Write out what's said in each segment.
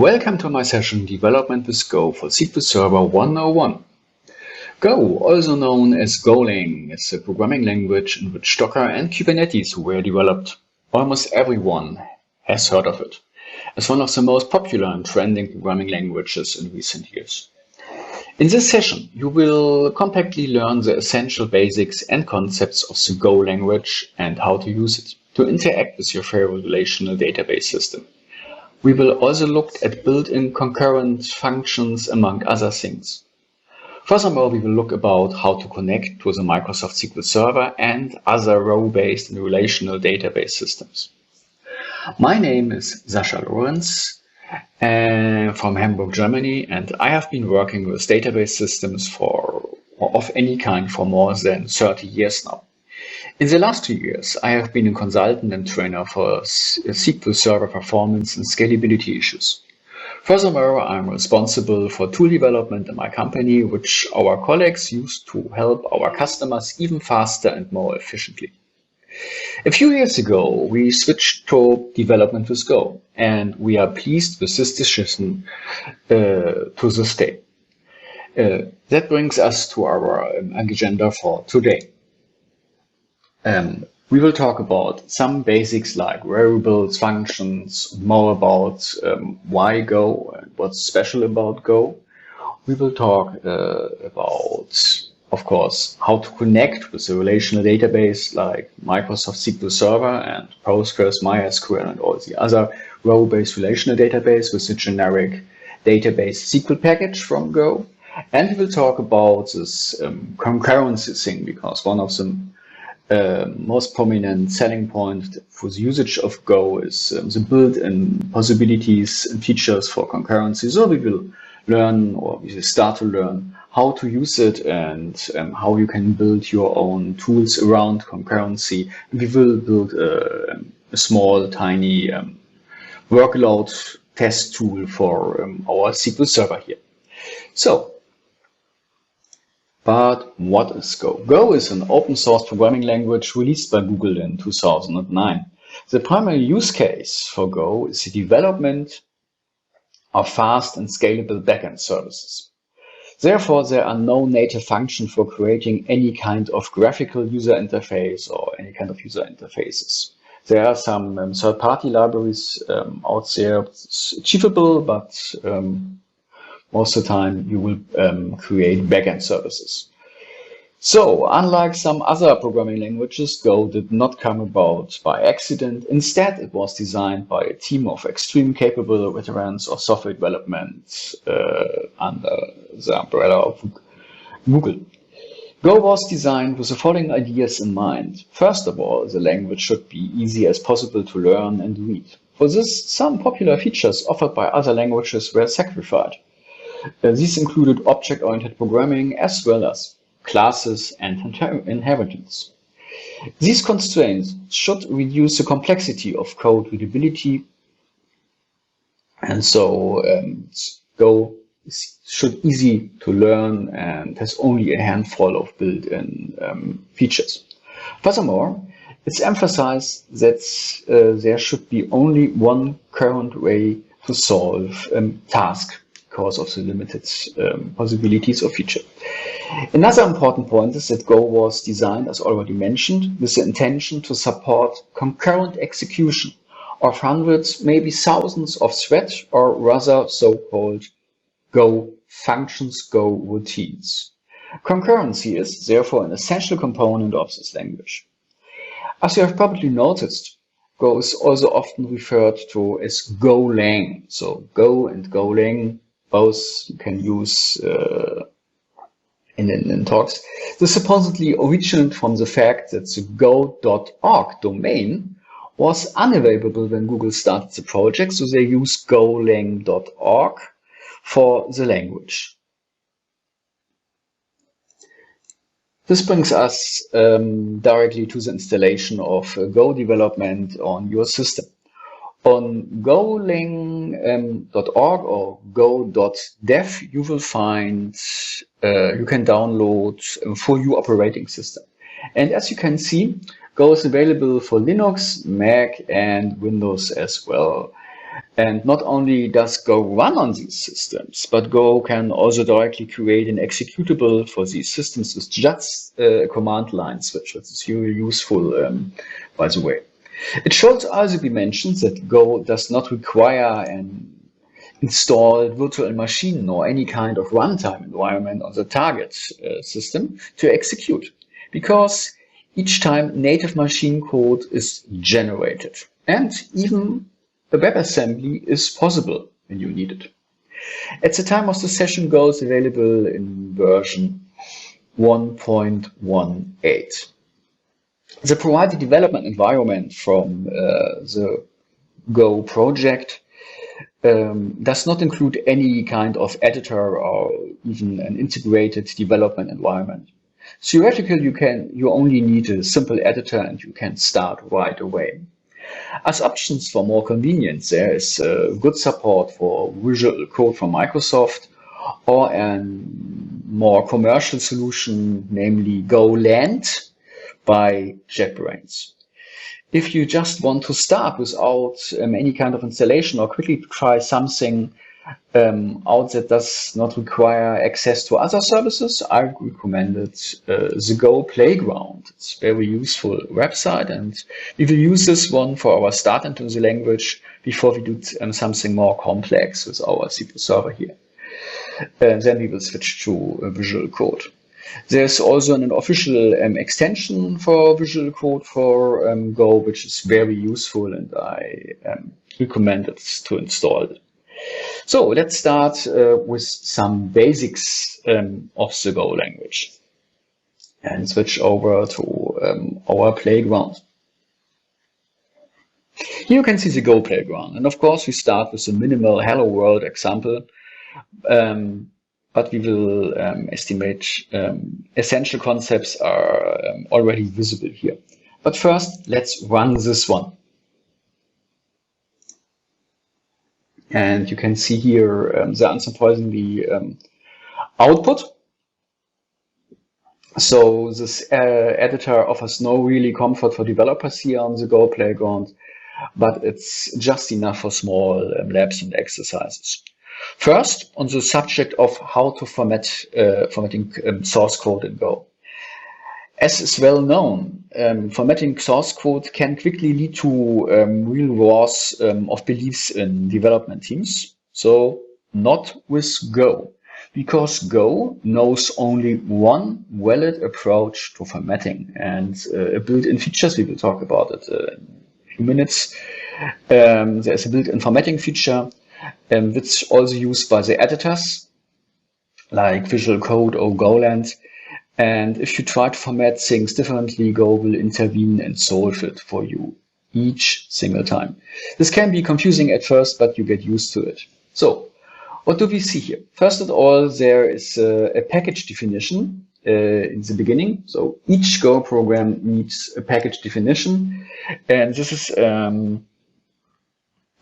Welcome to my session Development with Go for SQL Server 101. Go, also known as Golang, is a programming language in which Docker and Kubernetes were developed. Almost everyone has heard of it as one of the most popular and trending programming languages in recent years. In this session, you will compactly learn the essential basics and concepts of the Go language and how to use it to interact with your favorite relational database system. We will also look at built-in concurrent functions, among other things. Furthermore, we will look about how to connect to the Microsoft SQL Server and other row-based and relational database systems. My name is Sascha Lorenz from Hamburg, Germany, and I have been working with database systems of any kind for more than 30 years now. In the last 2 years, I have been a consultant and trainer for SQL Server performance and scalability issues. Furthermore, I'm responsible for tool development in my company, which our colleagues use to help our customers even faster and more efficiently. A few years ago, we switched to development with Go, and we are pleased with this decision to this day. That brings us to our agenda for today. We will talk about some basics like variables, functions, more about why Go and what's special about Go. We will talk about, of course, how to connect with a relational database like Microsoft SQL Server and Postgres, MySQL, and all the other row-based relational database with the generic database SQL package from Go. And we will talk about this concurrency thing, because one of the most prominent selling point for the usage of Go is the built-in possibilities and features for concurrency. So we will learn, or we will start to learn, how to use it and how you can build your own tools around concurrency. We will build a small, tiny workload test tool for our SQL Server here. But what is Go? Go is an open source programming language released by Google in 2009. The primary use case for Go is the development of fast and scalable backend services. Therefore, there are no native functions for creating any kind of graphical user interface or any kind of user interfaces. There are some third-party libraries out there. It's achievable, but most of the time you will create backend services. So, unlike some other programming languages, Go did not come about by accident. Instead, it was designed by a team of extremely capable veterans of software development under the umbrella of Google. Go was designed with the following ideas in mind. First of all, the language should be easy as possible to learn and read. For this, some popular features offered by other languages were sacrificed. These included object-oriented programming as well as classes and inheritance. These constraints should reduce the complexity of code readability, and so Go should be easy to learn and has only a handful of built-in features. Furthermore, it's emphasized that there should be only one current way to solve tasks, because of the limited possibilities of feature. Another important point is that Go was designed, as already mentioned, with the intention to support concurrent execution of hundreds, maybe thousands of threads, or rather so-called Go functions, Go routines. Concurrency is therefore an essential component of this language. As you have probably noticed, Go is also often referred to as Golang. So Go and Golang both you can use in talks. This supposedly originated from the fact that the go.org domain was unavailable when Google started the project, so they used golang.org for the language. This brings us directly to the installation of Go development on your system. On golang.org or go.dev, you will find you can download for your operating system. And as you can see, Go is available for Linux, Mac, and Windows as well. And not only does Go run on these systems, but Go can also directly create an executable for these systems with just a command line switch, which is really useful, by the way. It should also be mentioned that Go does not require an installed virtual machine or any kind of runtime environment on the target system to execute, because each time native machine code is generated, and even a WebAssembly is possible when you need it. At the time of the session, Go is available in version 1.18. The provided development environment from the Go project does not include any kind of editor or even an integrated development environment. Theoretically, you only need a simple editor and you can start right away. As options for more convenience, there is good support for Visual Code from Microsoft, or a more commercial solution, namely GoLand by JetBrains. If you just want to start without any kind of installation, or quickly try something out that does not require access to other services, I recommend the Go Playground. It's a very useful website, and we will use this one for our start into the language before we do something more complex with our C++ server here. Then we will switch to Visual Code. There's also an official extension for Visual Code for Go, which is very useful, and I recommend it to install it. So let's start with some basics of the Go language and switch over to our playground. Here you can see the Go playground, and of course we start with a minimal hello world example, but we will estimate essential concepts are already visible here. But first, let's run this one. And you can see here the unsurprisingly output. So this editor offers no really comfort for developers here on the Go playground, but it's just enough for small labs and exercises. First, on the subject of how to formatting source code in Go. As is well known, formatting source code can quickly lead to real wars of beliefs in development teams. So not with Go, because Go knows only one valid approach to formatting, and built-in features, we will talk about it in a few minutes. There's a built-in formatting feature which is also used by the editors like Visual Code or GoLand. And if you try to format things differently, Go will intervene and solve it for you each single time. This can be confusing at first, but you get used to it. So what do we see here? First of all, there is a package definition in the beginning. So each Go program needs a package definition. And this is,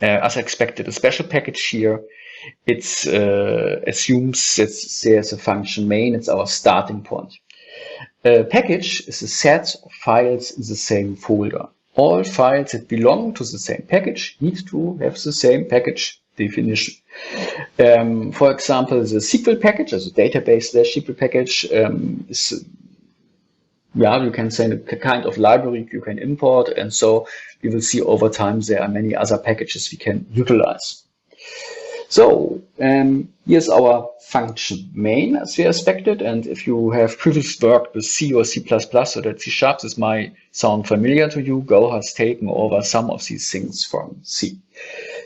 as expected, a special package here. It assumes that there's a function main. It's our starting point. A package is a set of files in the same folder. All files that belong to the same package need to have the same package definition. For example, the SQL package, as a database/SQL package, is, you can say, a kind of library you can import, and so we will see over time there are many other packages we can utilize. So here's our function main as we expected, and if you have previously worked with C or C++ or that C#, this might sound familiar to you. Go has taken over some of these things from C.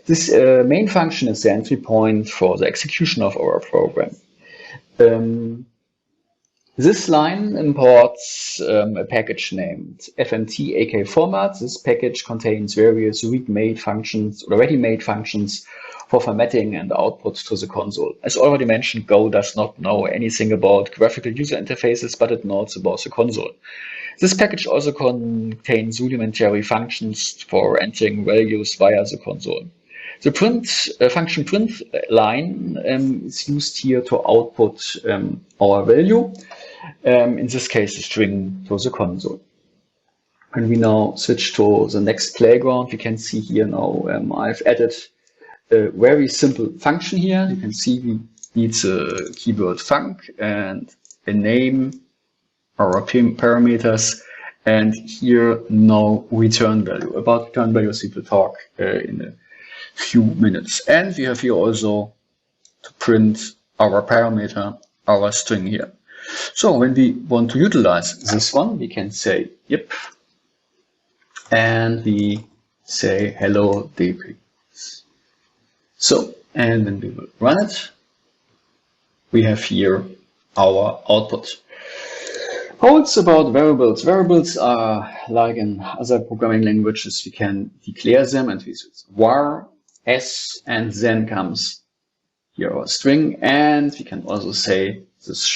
This main function is the entry point for the execution of our program. This line imports a package named fmt ak format. This package contains various ready-made functions for formatting and output to the console. As already mentioned, Go does not know anything about graphical user interfaces, but it knows about the console. This package also contains rudimentary functions for entering values via the console. The function print line is used here to output our value, in this case a string, to the console. When we now switch to the next playground, we can see here now I've added a very simple function here. You can see we need the keyword func and a name, our parameters, and here no return value. About return values we will talk in a few minutes. And we have here also to print our parameter, our string here. So when we want to utilize this one, we can say yep, and we say hello dp. So, and then we will run it. We have here our output. How it's about variables? Variables are like in other programming languages, we can declare them and we use var, s, and then comes here our string, and we can also say this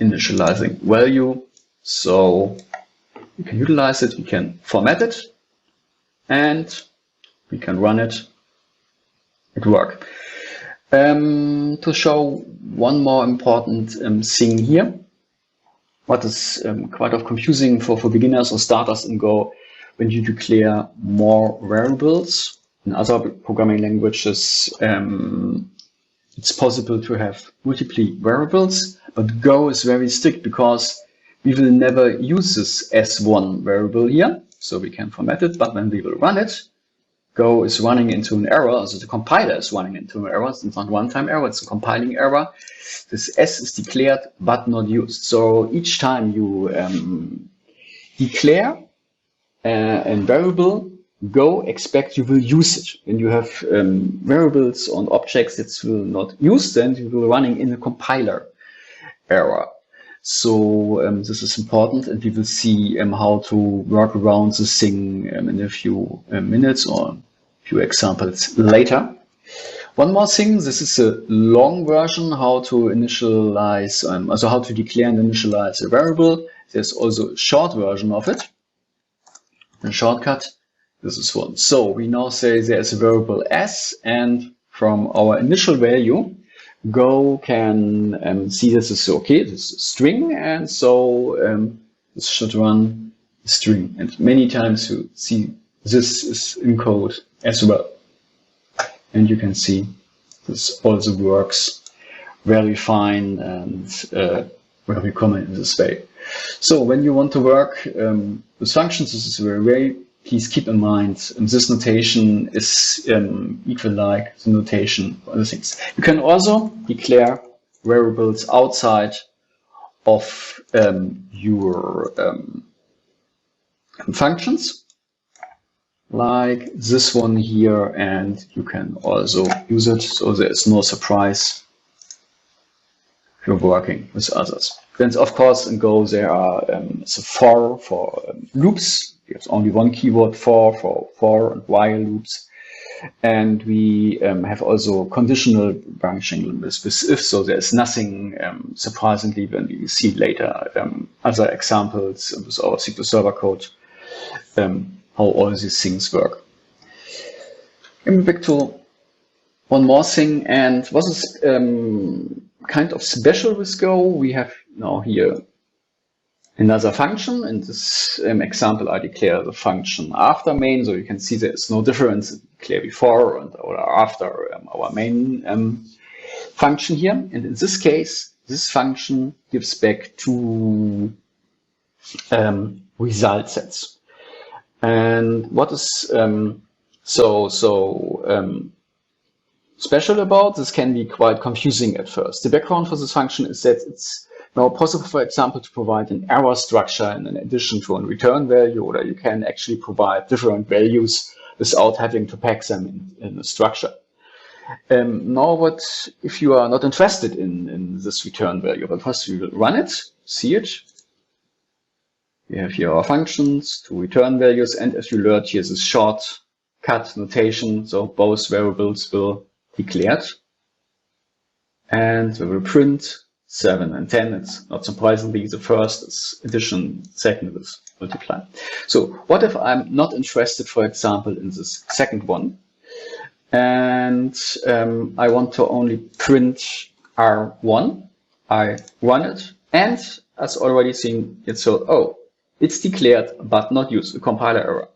initializing value. So we can utilize it, we can format it, and we can run it. It works. To show one more important thing here, what is quite of confusing for beginners or starters in Go, when you declare more variables. In other programming languages, it's possible to have multiple variables, but Go is very strict because we will never use this as one variable here. So we can format it, but when we will run it, Go is running into an error, so the compiler is running into an error. It's not a one-time error, it's a compiling error. This S is declared but not used. So each time you declare a variable, Go expect you will use it. When you have variables on objects that will not use, then you will running in a compiler error. So this is important, and we will see how to work around this thing in a few minutes or a few examples later. One more thing, this is a long version, how to initialize, also how to declare and initialize a variable. There's also a short version of it, a shortcut. This is one. So we now say there's a variable s, and from our initial value, Go can see this is okay, this is a string, and so this should run a string. And many times you see this is in code as well. And you can see this also works very fine and very common in this way. So when you want to work with functions, this is very please keep in mind this notation is equal like the notation for other things. You can also declare variables outside of your functions, like this one here, and you can also use it, so there is no surprise if you're working with others. Then, of course, in Go there are for loops. There's only one keyword for and while loops, and we have also conditional branching with if. So there's nothing surprisingly when we see later other examples with our SQL Server code how all these things work. Coming back to one more thing, and what is kind of special with Go, we have now here another function. In this example, I declare the function after main, so you can see there is no difference declare before and or after our main function here. And in this case, this function gives back two result sets. And what is special about this can be quite confusing at first. The background for this function is that it's now possible, for example, to provide an error structure in addition to a return value, or you can actually provide different values without having to pack them in a structure. Now, what if you are not interested in this return value? But first we will run it, see it. We have here our functions, two return values, and as you learned, here is this shortcut notation, so both variables will be declared. And we will print 7 and 10. It's not surprisingly the first is addition, second is multiply. So what if I'm not interested, for example, in this second one, and I want to only print R1? I run it, and as already seen, it's so it's declared but not used, a compiler error.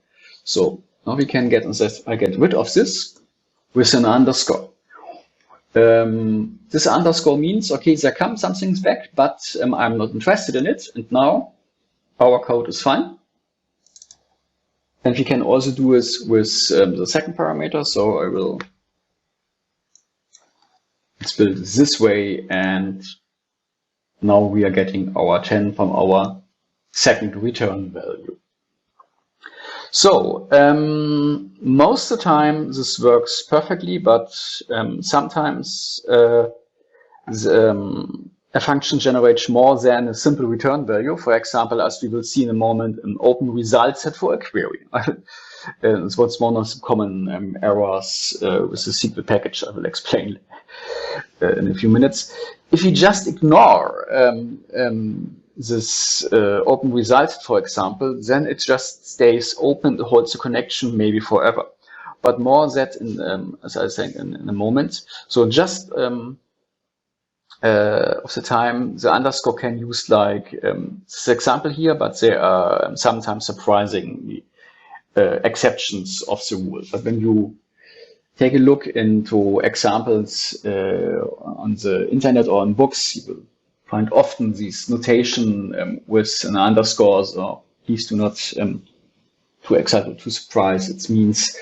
So Now we can get this. I get rid of this with an underscore. This underscore means, okay, there comes something back, but I'm not interested in it. And now our code is fine. And we can also do this with the second parameter. So I will build it this way. And now we are getting our 10 from our second return value. So most of the time this works perfectly, but sometimes a function generates more than a simple return value. For example, as we will see in a moment, an open result set for a query. It's what's one of the common errors with the SQL package. I will explain in a few minutes. If you just ignore this open result, for example, then it just stays open, it holds the connection maybe forever. But more that, as I said in a moment. So just of the time, the underscore can use like this example here, but there are sometimes surprisingly exceptions of the rule. But when you take a look into examples on the internet or in books, you will find often these notation with an underscore. So please do not too excited, too surprised. It means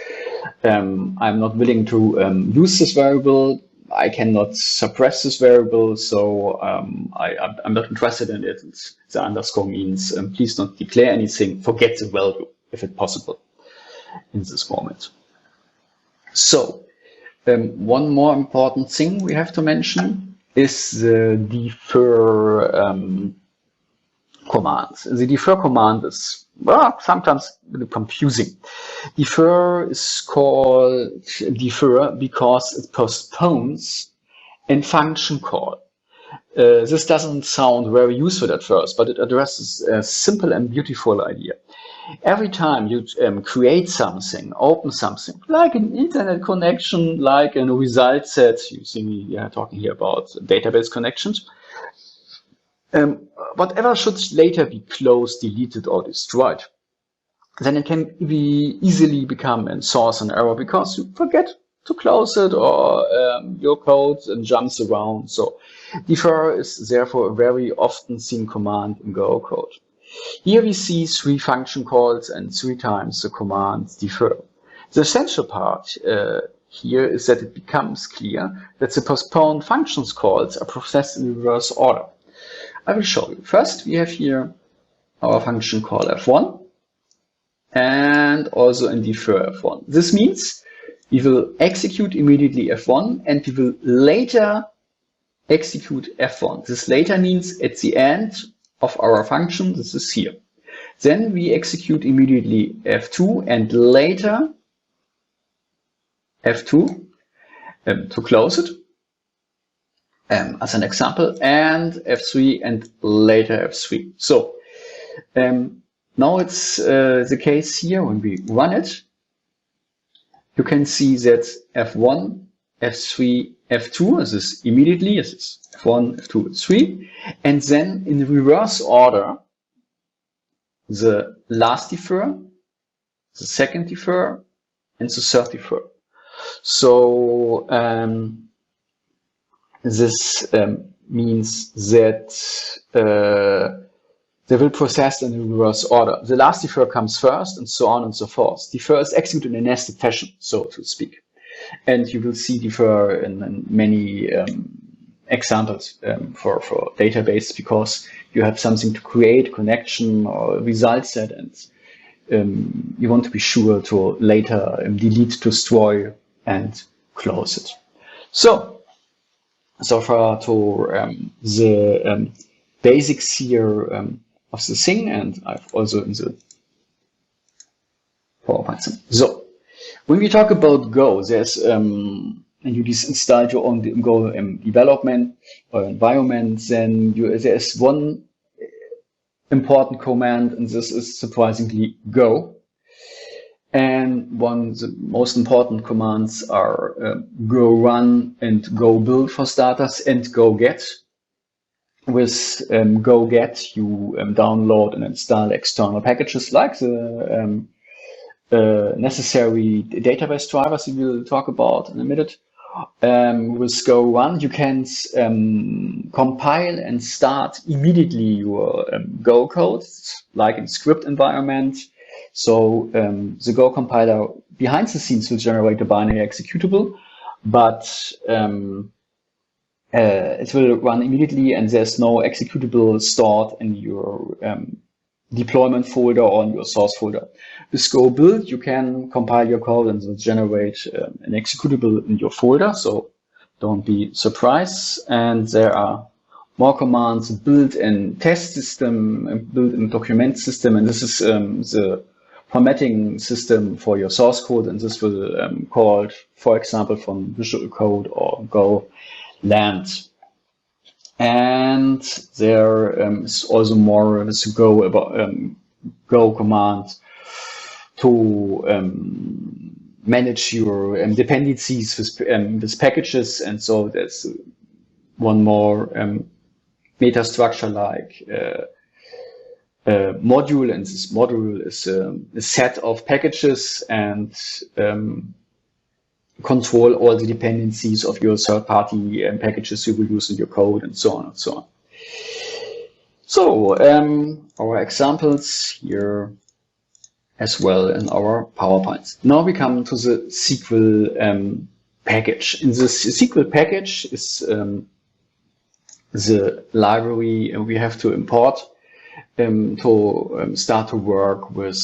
I'm not willing to use this variable. I cannot suppress this variable, so I'm not interested in it. The underscore means please don't declare anything. Forget the value if it's possible in this moment. So one more important thing we have to mention is the defer command. The defer command is sometimes a bit confusing. Defer is called defer because it postpones in function call. This doesn't sound very useful at first, but it addresses a simple and beautiful idea. Every time you create something, open something, like an internet connection, like a result set, you see me talking here about database connections, whatever should later be closed, deleted, or destroyed, then it can be easily become a source and error because you forget to close it or your code jumps around. So defer is therefore a very often seen command in Go code. Here we see 3 function calls and 3 times the command defer. The essential part here is that it becomes clear that the postponed functions calls are processed in reverse order. I will show you. First, we have here our function call f1 and also in defer f1. This means we will execute immediately f1 and we will later execute f1. This later means at the end of our function, this is here. Then we execute immediately f2 and later f2 to close it, as an example, and f3 and later f3. So now it's the case here when we run it. You can see that f1, f3, f2, this is immediately, this is f1, f2, f3, and then in reverse order, the last defer, the second defer, and the third defer. So this means that they will process in reverse order. The last defer comes first, and so on and so forth. Defer is executed in a nested fashion, so to speak. And you will see defer in many examples for database, because you have something to create, connection or result set, and you want to be sure to later delete, destroy, and close it. So far to the basics here of the thing, and I've also in the PowerPoint. So when we talk about Go, there's and you install your own Go development or environment, then there's one important command, and this is surprisingly Go. And one of the most important commands are Go run and Go build for starters, and Go get. With Go get, you download and install external packages like the necessary database drivers we will talk about in a minute. With Go 1, you can compile and start immediately your Go code, like in script environment. So the Go compiler behind the scenes will generate a binary executable, but it will run immediately, and there's no executable stored in your deployment folder or in your source folder. With Go build, you can compile your code and it will generate an executable in your folder, so don't be surprised. And there are more commands, built-in test system, built-in document system, and this is the formatting system for your source code, and this will called, for example, from Visual Code or Go land. And there is also more with Go about Go command to manage your dependencies with packages, and so there's one more meta structure like module, and this module is a set of packages and control all the dependencies of your third-party packages you will use in your code, and so on and so on. So our examples here as well in our PowerPoints. Now we come to the SQL package. In this SQL package is the library we have to import to start to work with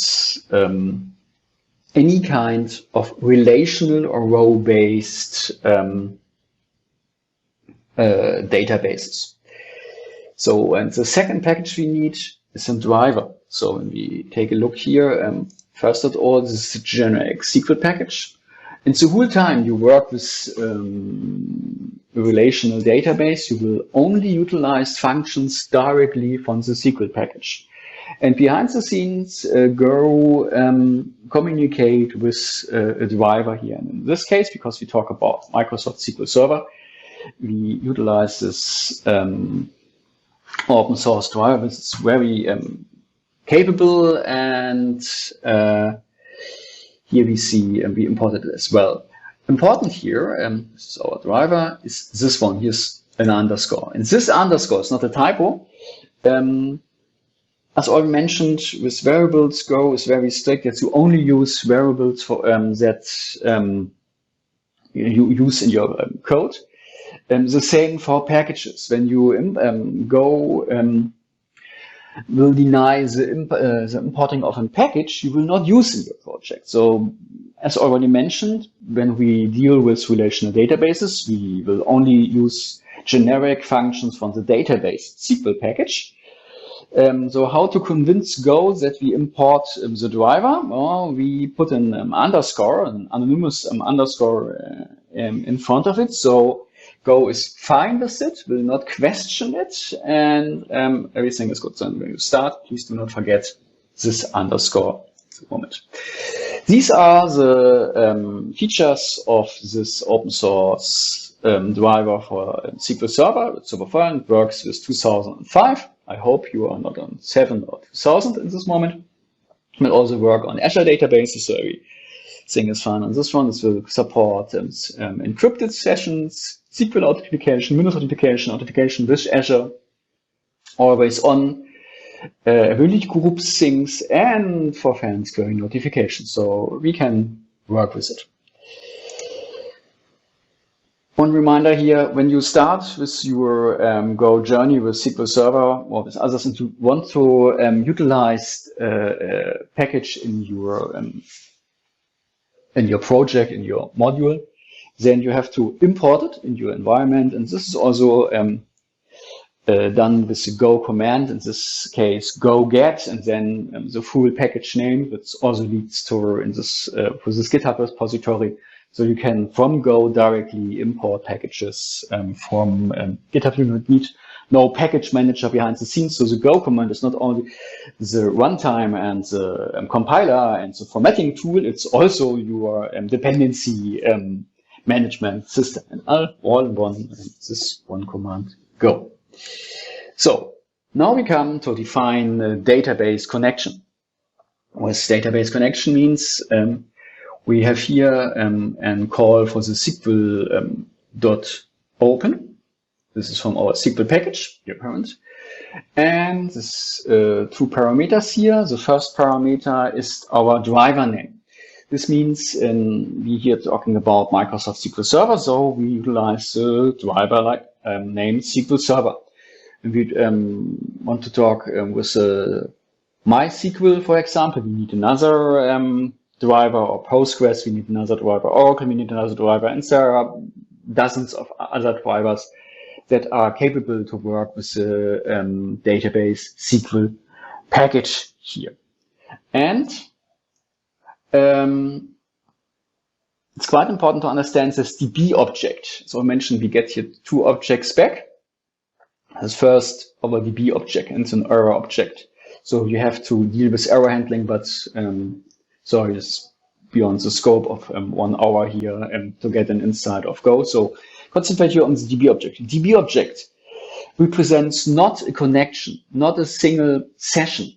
any kind of relational or row-based databases. So, and the second package we need is a driver. So when we take a look here, first of all, this is the generic SQL package. And the whole time you work with a relational database, you will only utilize functions directly from the SQL package. And behind the scenes, Go communicate with a driver here. And in this case, because we talk about Microsoft SQL Server, we utilize this open source driver, which is very capable, and here we see we imported it as well. Important here, this is our driver, is this one. Here's an underscore. And this underscore is not a typo. As already mentioned, with variables, Go is very strict that you only use variables for that you use in your code. The same for packages. When you Go will deny the importing of a package you will not use in your project. So, as already mentioned, when we deal with relational databases, we will only use generic functions from the database SQL package. So how to convince Go that we import the driver? Well, we put an underscore, an anonymous underscore in front of it. So Go is fine with it, will not question it, and everything is good. So when you start, please do not forget this underscore at the moment. These are the features of this open source driver for SQL Server. It's super fun. It works with 2005. I hope you are not on 7 or 2000 in this moment. It will also work on Azure databases, so everything is fine on this one. This will support encrypted sessions, SQL authentication, Windows authentication with Azure, always on, really groups things, and for fans going notifications. So we can work with it. One reminder here, when you start with your Go journey with SQL Server or with others, and you want to utilize a package in your project, in your module, then you have to import it in your environment. And this is also done with the Go command, in this case, go get, and then the full package name, which also leads to in this for this GitHub repository. So you can, from Go, directly import packages from GitHub. You don't need no package manager behind the scenes. So the Go command is not only the runtime and the compiler and the formatting tool, it's also your dependency management system. And all in one, this one command, Go. So now we come to define the database connection. with database connection means we have here a call for the SQL dot open. This is from our SQL package, your parent. And this two parameters here. The first parameter is our driver name. This means we here talking about Microsoft SQL Server, so we utilize the driver like name SQL Server. And we want to talk with MySQL, for example, we need another driver, or Postgres, we need another driver, Oracle, we need another driver, and there are dozens of other drivers that are capable to work with the database SQL package here. And it's quite important to understand this DB object. So I mentioned we get here two objects back. As first, our DB object, and it's an error object. So you have to deal with error handling, but sorry, it's beyond the scope of 1 hour here to get an insight of Go. So concentrate here on the DB object. The DB object represents not a connection, not a single session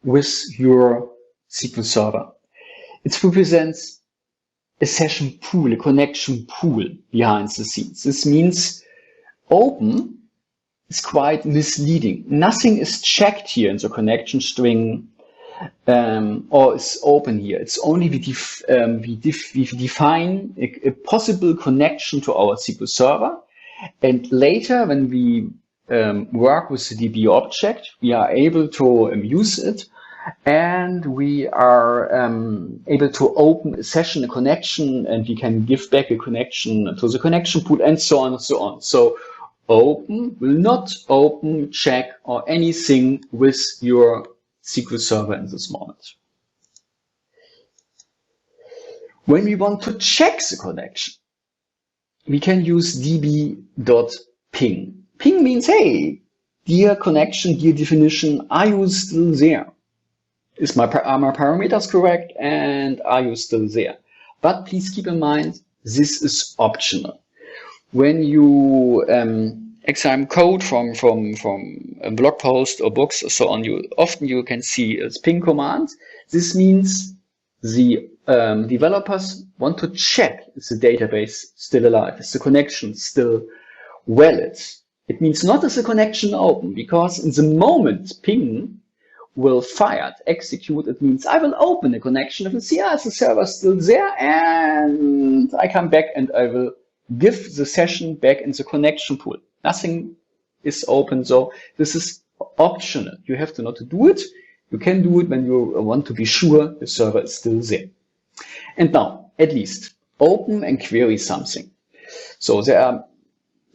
with your SQL Server. It represents a session pool, a connection pool behind the scenes. This means open is quite misleading. Nothing is checked here in the connection string or is open here. It's only we define a possible connection to our SQL Server, and later when we work with the DB object, we are able to use it, and we are able to open a session, a connection, and we can give back a connection to the connection pool, and so on and so on. So open will not open, check, or anything with your SQL Server in this moment. When we want to check the connection, we can use db.ping. Ping means, hey, dear connection, dear definition, are you still there? Are my parameters correct, and are you still there? But please keep in mind, this is optional. When you examine code from a blog post or books or so on, often you can see a ping command. This means the developers want to check is the database still alive, is the connection still valid. It means not is the connection open, because in the moment ping will execute, it means I will open a connection if I see the server still there, and I come back and I will give the session back in the connection pool. Nothing is open, so this is optional. You have to not to do it. You can do it when you want to be sure the server is still there. And now, at least, open and query something. So there are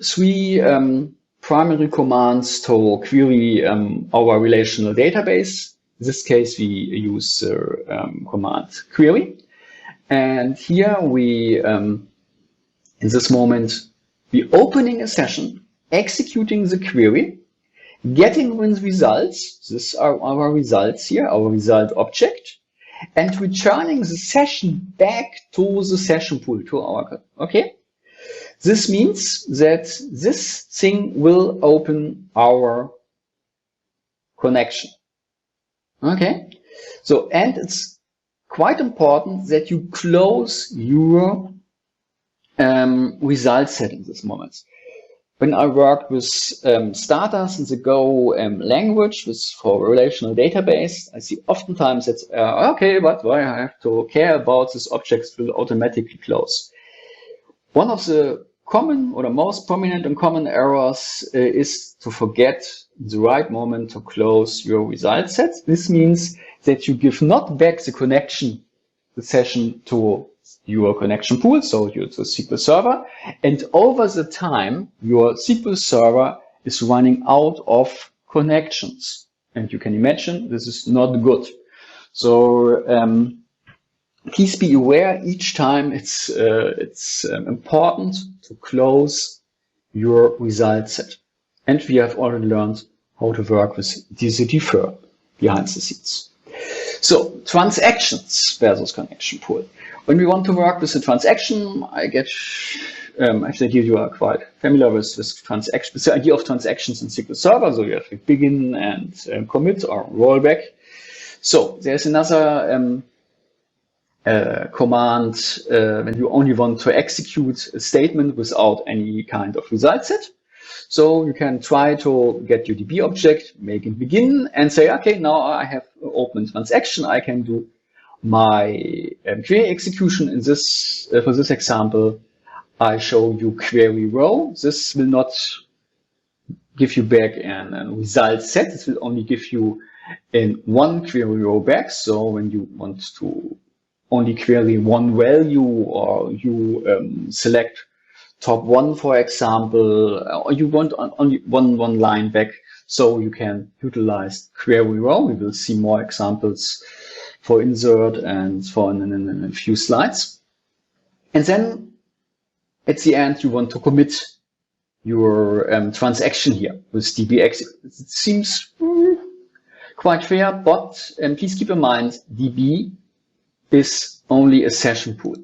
three primary commands to query our relational database. In this case, we use the command query. And here we, in this moment, we opening a session, executing the query, getting the results. These are our results here, our result object, and returning the session back to the session pool, to our code. Okay? This means that this thing will open our connection. Okay? So, and it's quite important that you close your result set in this moment. When I work with starters in the Go language for relational database, I see oftentimes that, okay, but why I have to care about this objects will automatically close. One of the common or the most prominent and common errors is to forget the right moment to close your result set. This means that you give not back the connection, the session to your connection pool, so to SQL Server, and over the time your SQL Server is running out of connections, and you can imagine this is not good. So please be aware each time it's important to close your result set, and we have already learned how to work with the defer behind the scenes. So transactions versus connection pool. When we want to work with the transaction, actually here you are quite familiar with transactions, with the idea of transactions in SQL Server. So you have a begin and commit or rollback. So there's another command when you only want to execute a statement without any kind of result set. So you can try to get your DB object, make it begin, and say, okay, now I have open transaction. I can do my query execution. In this, for this example, I show you query row. This will not give you back a result set. It will only give you in one query row back. So when you want to only query one value, or you select top one, for example, or you want only one line back, so you can utilize query row. We will see more examples for insert and for in a few slides. And then at the end, you want to commit your transaction here with dbx. It seems quite fair, but please keep in mind, db is only a session pool.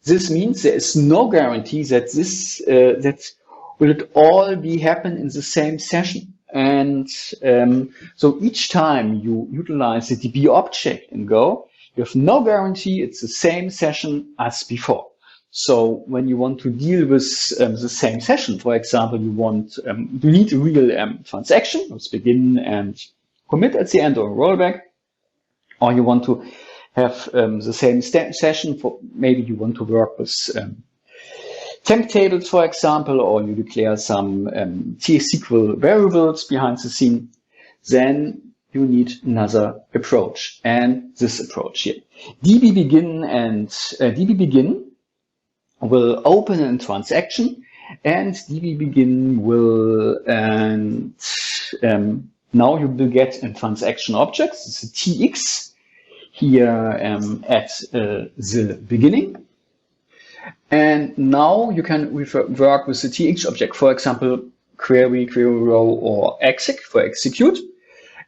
This means there is no guarantee that this that will it all be happen in the same session. And so each time you utilize the DB object in Go, you have no guarantee it's the same session as before. So when you want to deal with the same session, for example, you need a real transaction, let's begin and commit at the end or rollback, or you want to have the same session for, maybe you want to work with temp tables, for example, or you declare some SQL variables behind the scene, then you need another approach, and this approach here. DB begin and DB begin will open a transaction, and DB begin will now you will get a transaction object. It's a TX here at the beginning. And now you can work with the TX object, for example, query row, or exec for execute.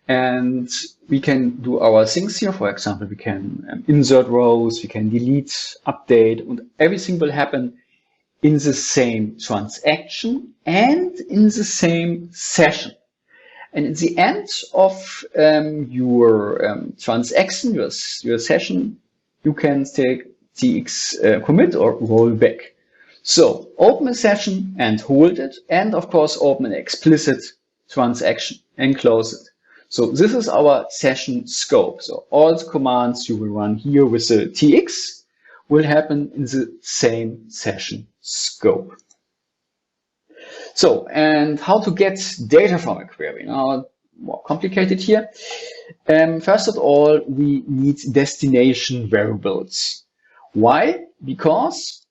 And we can do our things here. For example, we can insert rows, we can delete, update, and everything will happen in the same transaction and in the same session. And at the end of your transaction, your session, you can take TX commit or roll back. So open a session and hold it, and of course open an explicit transaction and close it. So this is our session scope. So all the commands you will run here with the TX will happen in the same session scope. So, and how to get data from a query? Now, more complicated here. First of all, we need destination variables. Why? Because,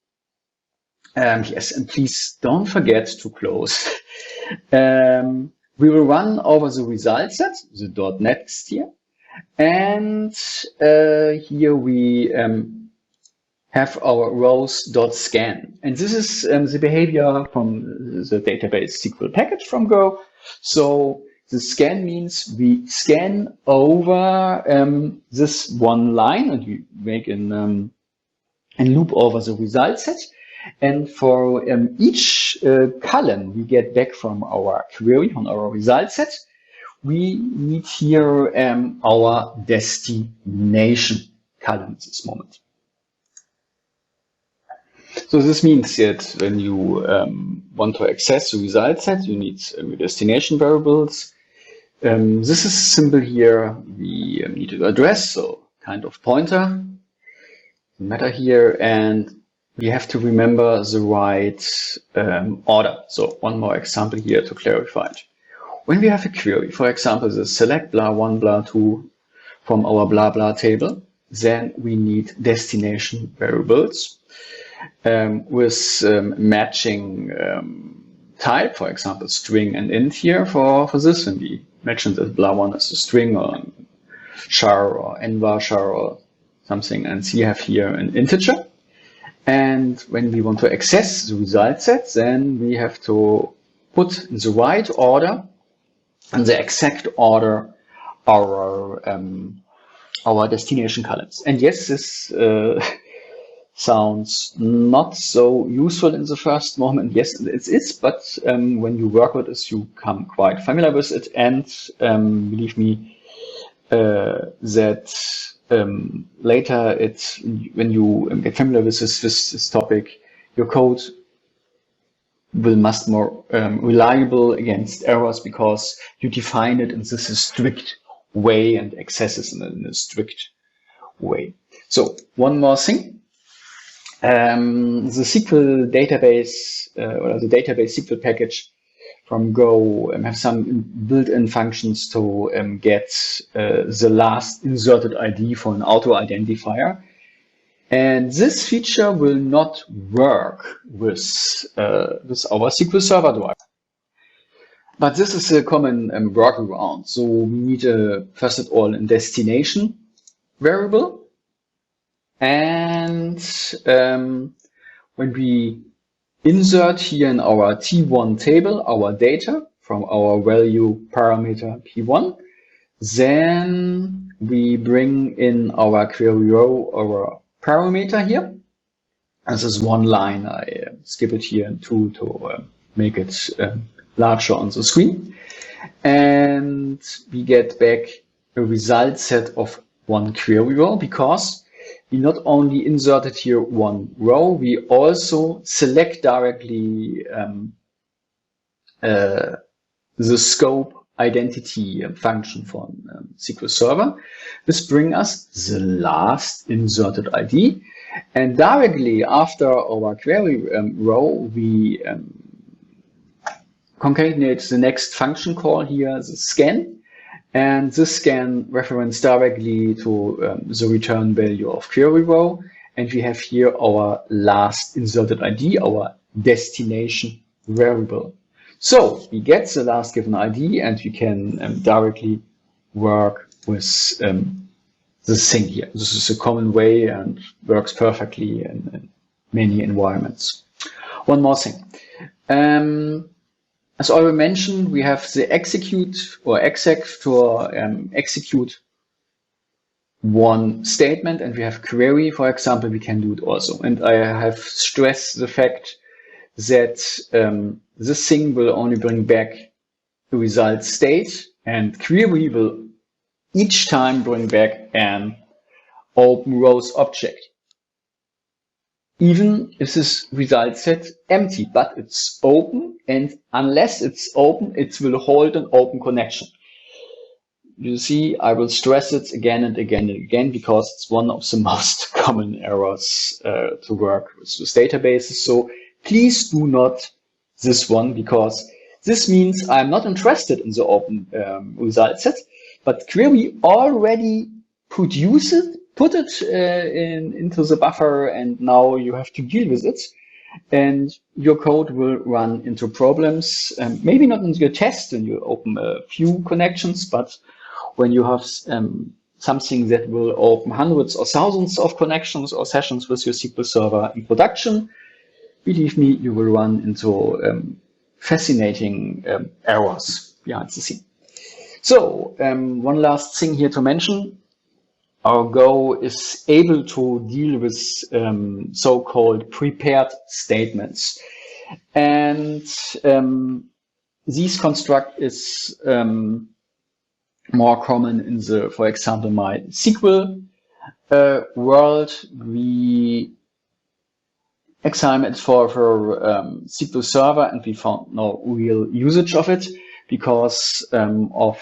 yes, and please don't forget to close. We will run over the result set, the .next here. And here we have our rows.scan. And this is the behavior from the database SQL package from Go. So the scan means we scan over this one line, and we make an loop over the result set. And for each column we get back from our query on our result set, we need here our destination column at this moment. So this means that when you want to access the result set, you need destination variables. This is simple here. We need an address, so kind of pointer, matter here, and we have to remember the right order. So one more example here to clarify it. When we have a query, for example, the select blah1, blah2 from our blah blah table, then we need destination variables with matching type, for example, string and int here for this, and we mentioned that blah1 is a string or char or nvar char or something, and we have here an integer. And when we want to access the result set, then we have to put in the right order, in the exact order, our destination columns. And yes, this sounds not so useful in the first moment. Yes, it is, but when you work with this, you become quite familiar with it. And believe me, that later when you get familiar with this topic, your code must more reliable against errors because you define it in this strict way and accesses in a strict way. So one more thing, the SQL database or the database SQL package from Go have some built-in functions to get the last inserted ID for an auto identifier. And this feature will not work with our SQL Server driver. But this is a common workaround. So we need first of all a destination variable. And when we insert here in our T1 table our data from our value parameter P1, then we bring in our query row, our parameter here. This is one line. I skip it here in 2 to make it larger on the screen. And we get back a result set of one query row because we not only inserted here one row, we also select directly the scope identity function from SQL Server. This brings us the last inserted ID. And directly after our query row, we concatenate the next function call here, the scan. And this scan reference directly to the return value of query row. And we have here our last inserted ID, our destination variable. So we get the last given ID and we can directly work with this thing here. This is a common way and works perfectly in many environments. One more thing. As already mentioned, we have the execute or exec to execute one statement, and we have query, for example, we can do it also. And I have stressed the fact that this thing will only bring back the result state, and query will each time bring back an open rows object. Even if this result set empty, but it's open, and unless it's open, it will hold an open connection. You see, I will stress it again and again and again because it's one of the most common errors to work with databases. So please do not this one, because this means I'm not interested in the open result set, but query already put it into the buffer, and now you have to deal with it. And your code will run into problems, maybe not in your test when you open a few connections, but when you have something that will open hundreds or thousands of connections or sessions with your SQL Server in production, believe me, you will run into fascinating errors behind the scene. So one last thing here to mention. Our Go is able to deal with so-called prepared statements. And these construct is more common in the, for example, my SQL world. We examine it for SQL Server, and we found no real usage of it because of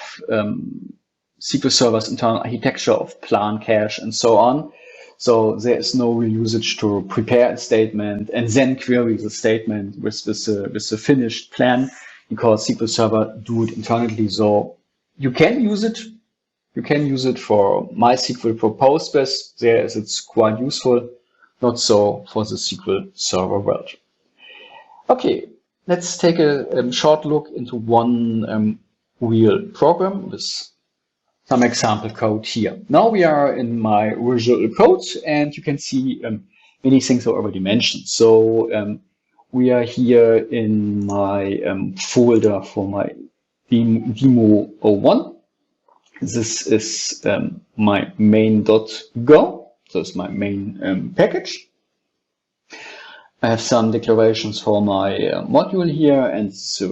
SQL Server's internal architecture of plan cache and so on. So there is no real usage to prepare a statement and then query the statement with the finished plan, because SQL Server do it internally. So you can use it. You can use it for MySQL, for Postgres. There is it's quite useful. Not so for the SQL Server world. Okay, let's take a short look into one real program with some example code here. Now we are in my Visual Code, and you can see many things I already mentioned. So we are here in my folder for my demo 01. This is my main.go. So it's my main package. I have some declarations for my module here, and it's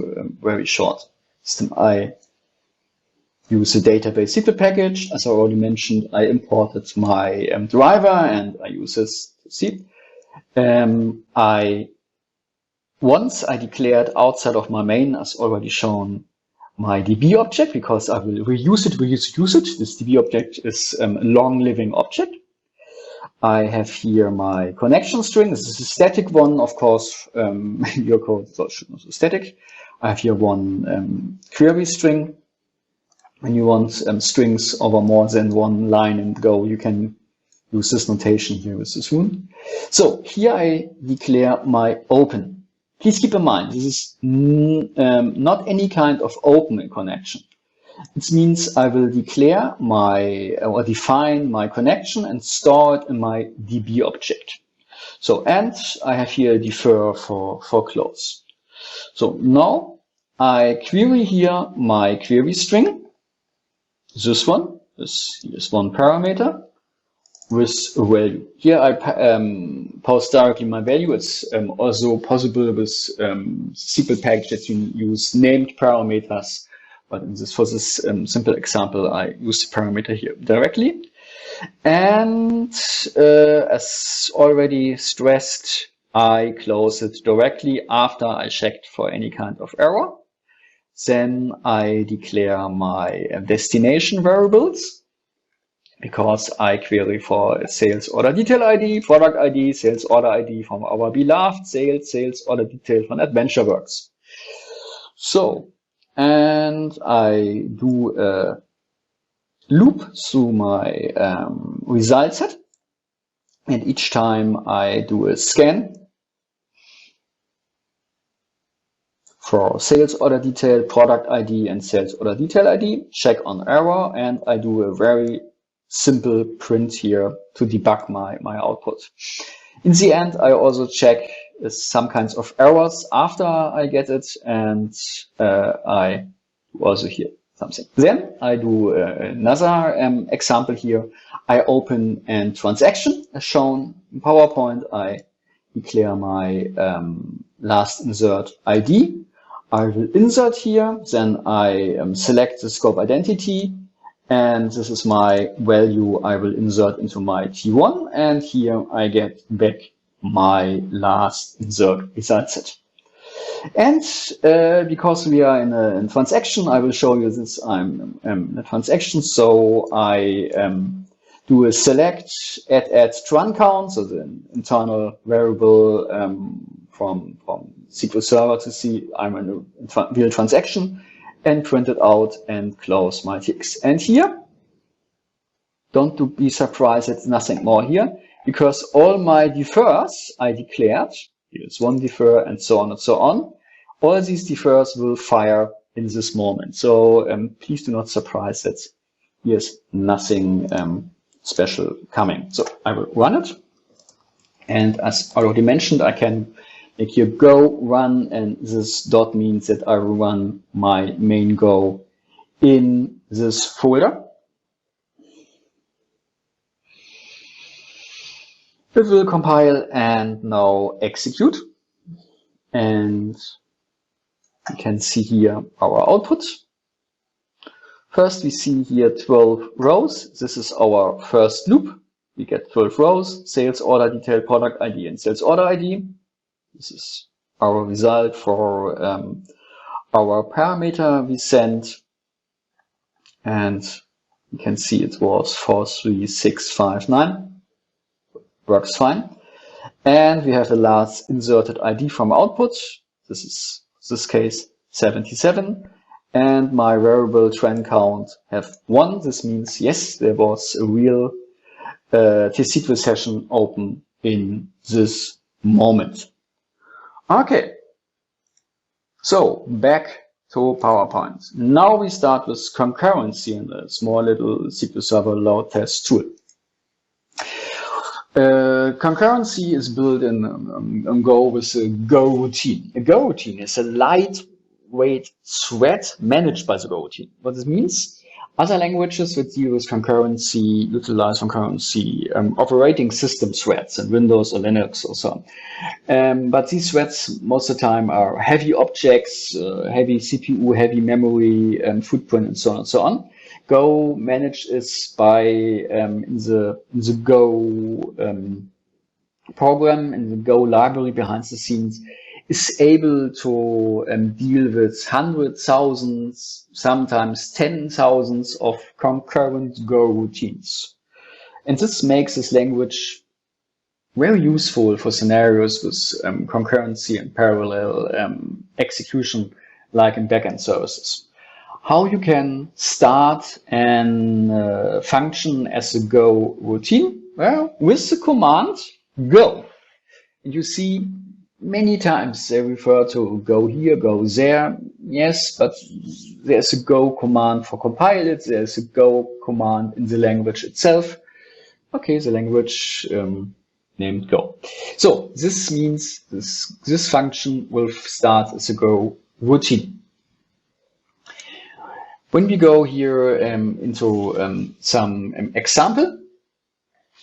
very short system I use the database SQL package. As I already mentioned, I imported my driver and I use this to see. Once I declared outside of my main, as already shown, my DB object, because I will reuse it. This DB object is a long living object. I have here my connection string. This is a static one, of course. Your code should not be static. I have here one query string. When you want strings over more than one line in Go, you can use this notation here with this one. So here I declare my open. Please keep in mind, this is not any kind of open connection. It means I will declare or define my connection and store it in my DB object. So, and I have here defer for close. So now I query here my query string. This one is one parameter with a value. Here I post directly my value. It's also possible with SQL package that you use named parameters. But for this simple example, I use the parameter here directly. And as already stressed, I close it directly after I checked for any kind of error. Then I declare my destination variables, because I query for sales order detail ID, product ID, sales order ID from our beloved sales order detail from AdventureWorks. So, and I do a loop through my result set, and each time I do a scan for sales order detail, product ID, and sales order detail ID, check on error, and I do a very simple print here to debug my output. In the end, I also check some kinds of errors after I get it, and I do also here something. Then I do another example here. I open a transaction as shown in PowerPoint. I declare my last insert ID. I will insert here, then I select the scope identity, and this is my value I will insert into my T1, and here I get back my last insert result set. And because we are in a transaction, I will show you this. I'm in a transaction, so I do a select add run count, so the internal variable from SQL Server to see I'm in a real transaction, and print it out and close my TX. And here, don't be surprised, it's nothing more here, because all my defers I declared, here's one defer and so on and so on, all these defers will fire in this moment. So please do not surprise that here's nothing special coming. So I will run it. And as already mentioned, I can make here go run, and this dot means that I will run my main Go in this folder. It will compile and now execute. And you can see here our output. First, we see here 12 rows. This is our first loop. We get 12 rows, sales order detail, product ID, and sales order ID. This is our result for our parameter we sent. And you can see it was 43659. Works fine. And we have the last inserted ID from output. This is, in this case, 77. And my variable trend count have 1. This means, yes, there was a real T-SQL session open in this moment. Okay, so back to PowerPoint. Now we start with concurrency and a small little SQL Server load test tool. Concurrency is built in Go with a Go routine. A Go routine is a lightweight thread managed by the Go routine. What this means? Other languages that deal with concurrency utilize concurrency operating system threads in Windows or Linux or so on. But these threads most of the time are heavy objects, heavy CPU, heavy memory footprint, and so on and so on. Go managed is by in the Go program, in the Go library behind the scenes, is able to deal with hundreds, thousands, sometimes 10,000s of concurrent Go routines. And this makes this language very useful for scenarios with concurrency and parallel execution, like in backend services. How you can start an function as a Go routine? Well, with the command Go. And you see many times they refer to go here, go there. Yes, but there's a Go command for compile it. There's a Go command in the language itself. Okay, the language named Go. So this means this function will start as a Go routine. When we go here into some example,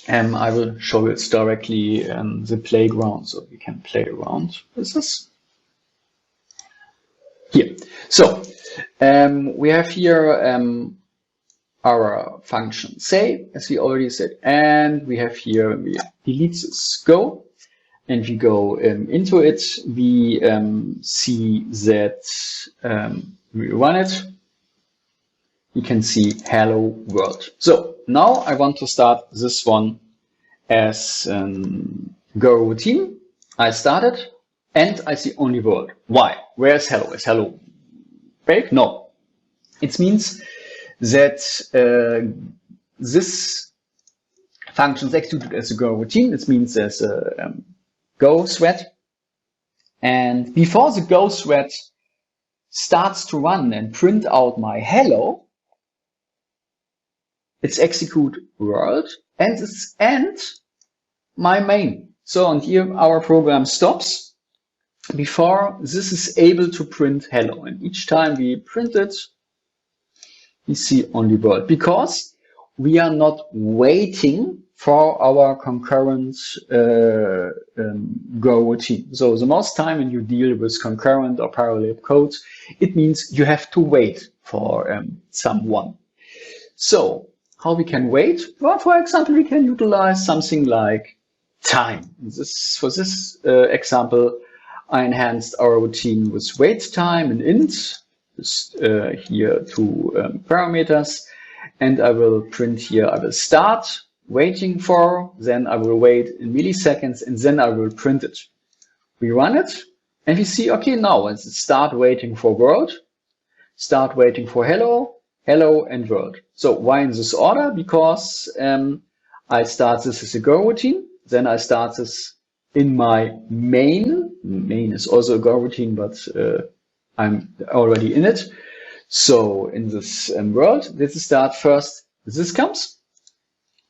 I will show it directly in the playground, so we can play around with this. Here. So we have here our function say, as we already said, and we have here, we delete this Go, and we go into it. We see that we run it. You can see hello world. So now I want to start this one as Go routine. I started and I see only world. Why? Where is hello? Is hello fake? No. It means that this function is executed as a Go routine. It means there's a Go thread. And before the Go thread starts to run and print out my hello, it's execute world and it's end my main. So, and here our program stops before this is able to print hello. And each time we print it, we see only world, because we are not waiting for our concurrent Go routine. So the most time when you deal with concurrent or parallel code, it means you have to wait for someone. So how we can wait? Well, for example, we can utilize something like time. For this example, I enhanced our routine with wait time and int. Here two parameters, and I will print here, I will start waiting for, then I will wait in milliseconds, and then I will print it. We run it, and we see, okay, now it's start waiting for world, start waiting for hello, hello, and world. So why in this order? Because I start this as a Go routine, then I start this in my main. Main is also a Go routine, but I'm already in it. So in this world, this is start first. This comes.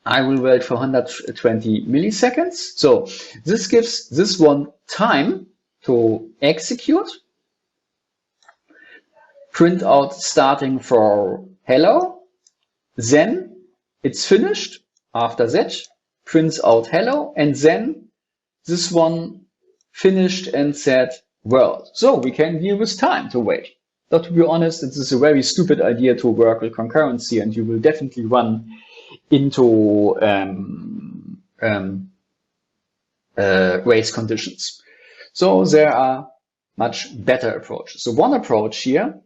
I will wait for 120 milliseconds. So this gives this one time to execute. Print out starting for hello. Then it's finished. After that, prints out hello. And then this one finished and said world. So we can deal with time to wait. But to be honest, this is a very stupid idea to work with concurrency, and you will definitely run into race conditions. So there are much better approaches. So one approach here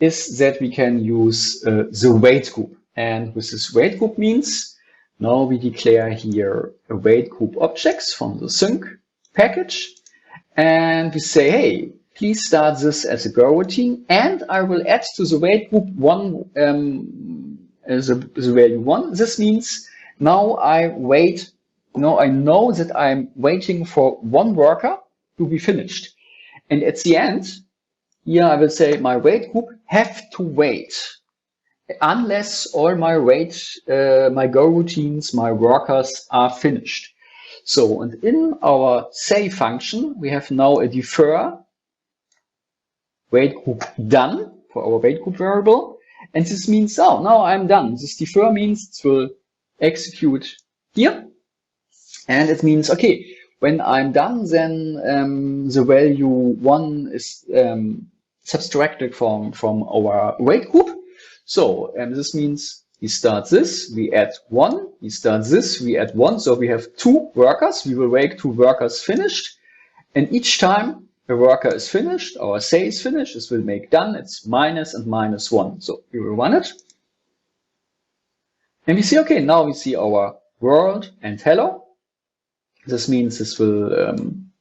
is that we can use the wait group. And with this wait group means now we declare here a wait group objects from the sync package. And we say, hey, please start this as a Go routine, and I will add to the wait group one as the value 1. This means now I wait. Now I know that I'm waiting for one worker to be finished, and at the end, here I will say my wait group have to wait unless all my my Go routines, my workers are finished. So, and in our say function, we have now a defer wait group done for our wait group variable. And this means, oh, now I'm done. This defer means it will execute here. And it means, okay, when I'm done, then the value 1 is subtracted from our wait group. So this means we start this, we add 1, we start this, we add 1. So we have 2 workers. We will wait 2 workers finished. And each time a worker is finished, or say is finished, this will make done. It's minus and minus 1. So we will run it. And we see, okay, now we see our world and hello. This means this will, in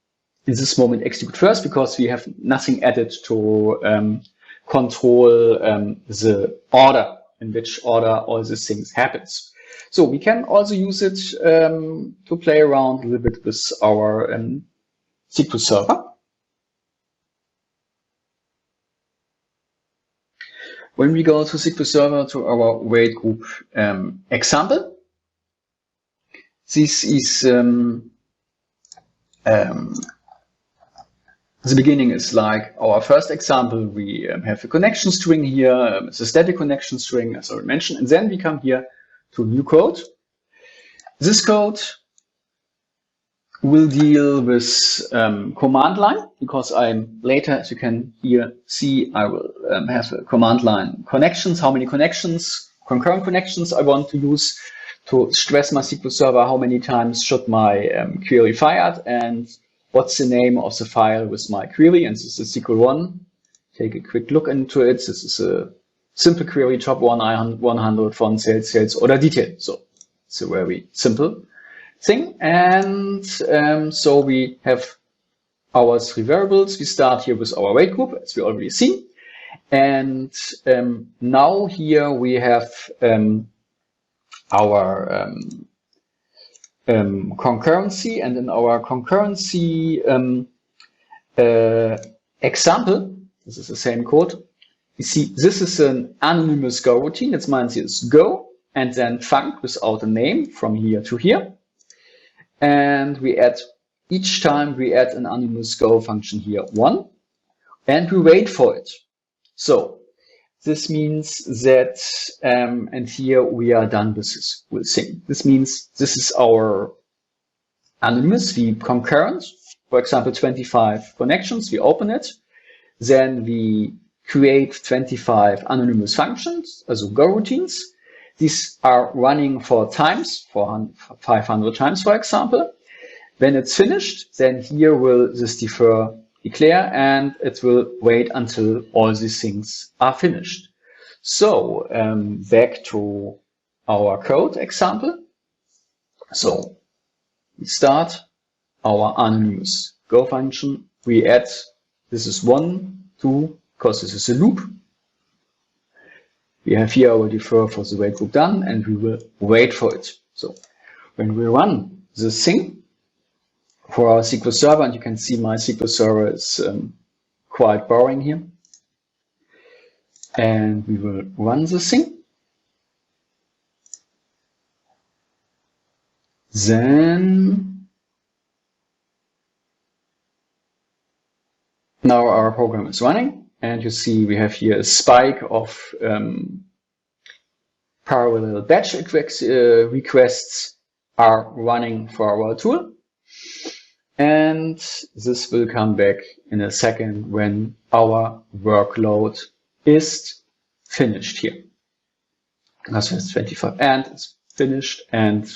this moment, execute first because we have nothing added to control the order, in which order all these things happens. So we can also use it to play around a little bit with our SQL Server. When we go to SQL Server to our weight group example, this is the beginning is like our first example. We have a connection string here. It's a static connection string, as I mentioned, and then we come here to new code. This code will deal with command line, because I'm later, as you can here see, I will have a command line connections, how many connections, concurrent connections I want to use to stress my SQL Server, how many times should my query fired, and what's the name of the file with my query. And this is SQL1. Take a quick look into it. This is a simple query, top 100, font, sales, order detail. So it's a very simple thing. And so we have our 3 variables. We start here with our weight group, as we already see. And now here we have our concurrency, and in our concurrency example, this is the same code. You see, this is an anonymous Go routine. It means it's Go and then func without a name from here to here. And we add, each time we add an anonymous Go function here 1, and we wait for it. So this means that, and here we are done with this whole thing. This means this is our anonymous, we concurrent, for example, 25 connections, we open it, then we create 25 anonymous functions, also Go routines. These are running for times, 500 times, for example. When it's finished, then here will this declare, and it will wait until all these things are finished. So back to our code example. So we start our anonymous Go function. We add, this is 1, 2, because this is a loop. We have here our defer for the weight group done, and we will wait for it. So when we run this thing for our SQL Server, and you can see my SQL Server is quite boring here. And we will run this thing. Then now our program is running, and you see we have here a spike of parallel batch requests are running for our tool. And this will come back in a second when our workload is finished here. That's 25, and it's finished, and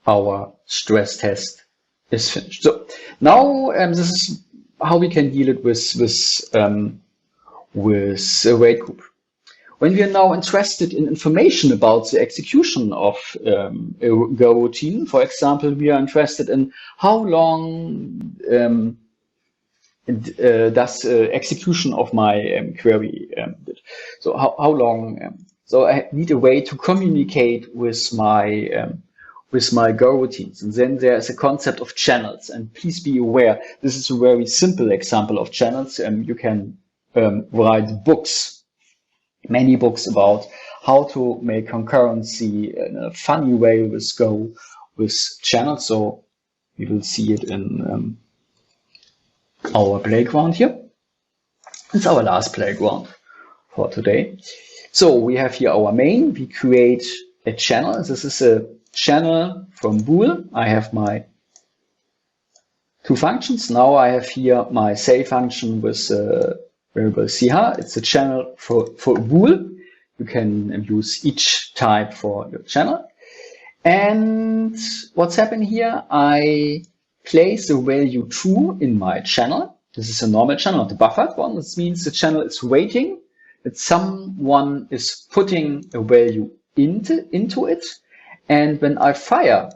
our stress test is finished. So now this is how we can deal it with a weight group. When we are now interested in information about the execution of a Go routine, for example, we are interested in how long does execution of my query so how long? So I need a way to communicate with my Go routines. And then there's a concept of channels. And please be aware, this is a very simple example of channels. You can write books. Many books about how to make concurrency in a funny way with Go with channels. So we will see it in our playground here. It's our last playground for today. So we have here our main. We create a channel. This is a channel from bool. I have my 2 functions. Now I have here my say function with variable ch. It's a channel for a bool. You can use each type for your channel. And what's happened here? I place the value true in my channel. This is a normal channel, not a buffered one. This means the channel is waiting that someone is putting a value into it. And when I fire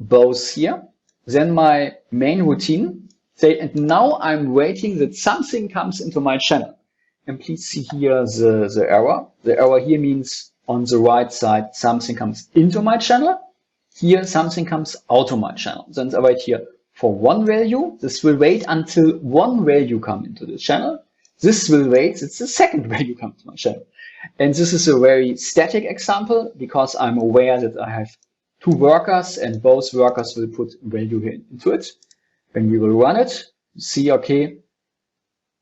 both here, then my main routine say, and now I'm waiting that something comes into my channel. And please see here the error. The error here means on the right side, something comes into my channel. Here, something comes out of my channel. Then I wait here for one value. This will wait until one value comes into the channel. This will wait. It's the second value comes to my channel. And this is a very static example because I'm aware that I have two workers and both workers will put value here into it. When we will run it, see, okay,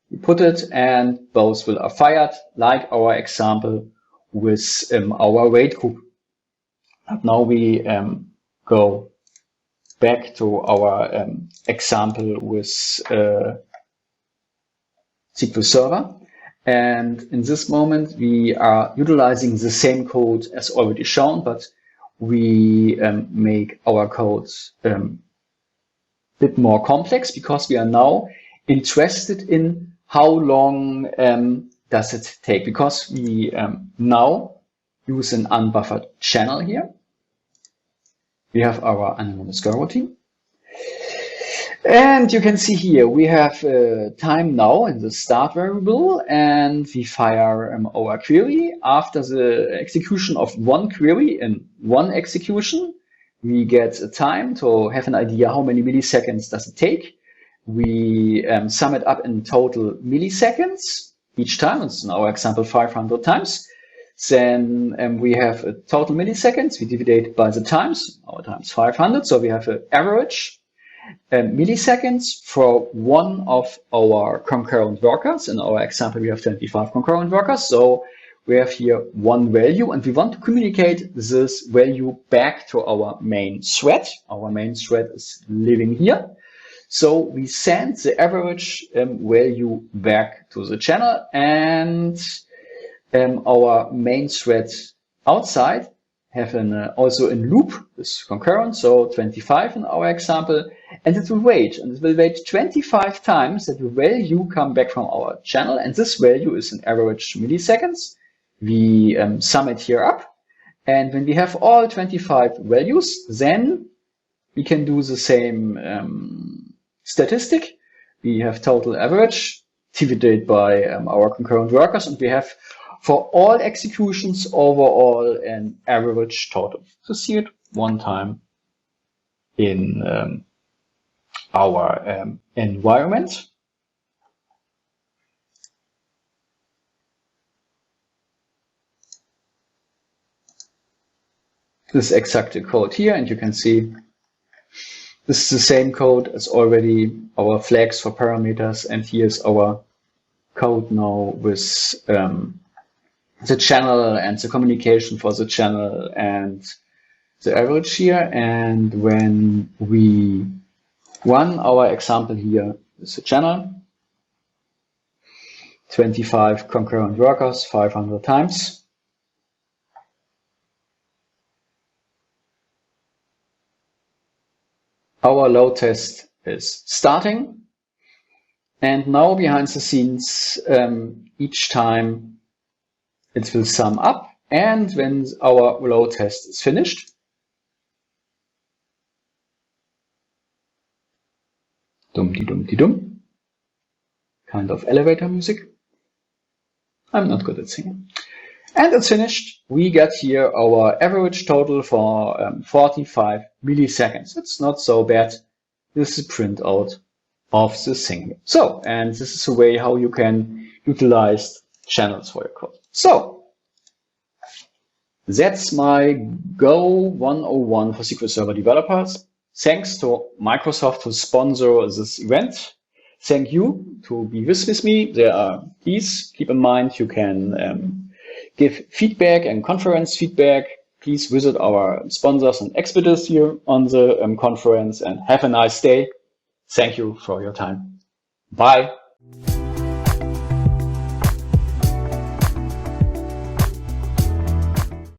we put it and both will are fired, like our example with our wait group. But now we go back to our example with SQL Server. And in this moment, we are utilizing the same code as already shown, but we make our code a bit more complex because we are now interested in how long does it take, because we now use an unbuffered channel here. We have our anonymous girl routine. And you can see here we have time now in the start variable, and we fire our query. After the execution of one query in one execution, we get a time to have an idea how many milliseconds does it take. We sum it up in total milliseconds each time. It's in our example 500 times. Then we have a total milliseconds. We divide by the times, our times 500. So we have an average milliseconds for one of our concurrent workers. In our example, we have 25 concurrent workers. So we have here one value, and we want to communicate this value back to our main thread. Our main thread is living here. So we send the average value back to the channel, and our main thread outside have also in loop this concurrent, so 25 in our example, and it will wait, and it will wait 25 times that the value come back from our channel, and this value is an average milliseconds. We sum it here up, and when we have all 25 values, then we can do the same statistic. We have total average divided by our concurrent workers, and we have for all executions overall an average total. To see it one time in our environment. This is exactly code here, and you can see this is the same code as already our flags for parameters, and here's our code now with the channel and the communication for the channel and the average here. And when we run our example here with the channel, 25 concurrent workers, 500 times. Our load test is starting. And now behind the scenes, each time it will sum up. And when our load test is finished, dum-de-dum-de-dum, kind of elevator music. I'm not good at singing. And it's finished. We get here our average total for 45 milliseconds. It's not so bad. This is a printout of the thing. So, and this is a way how you can utilize channels for your code. So, that's my Go 101 for SQL Server developers. Thanks to Microsoft to sponsor this event. Thank you to be with me. Please keep in mind you can give feedback and conference feedback. Please visit our sponsors and experts here on the conference, and have a nice day. Thank you for your time. Bye.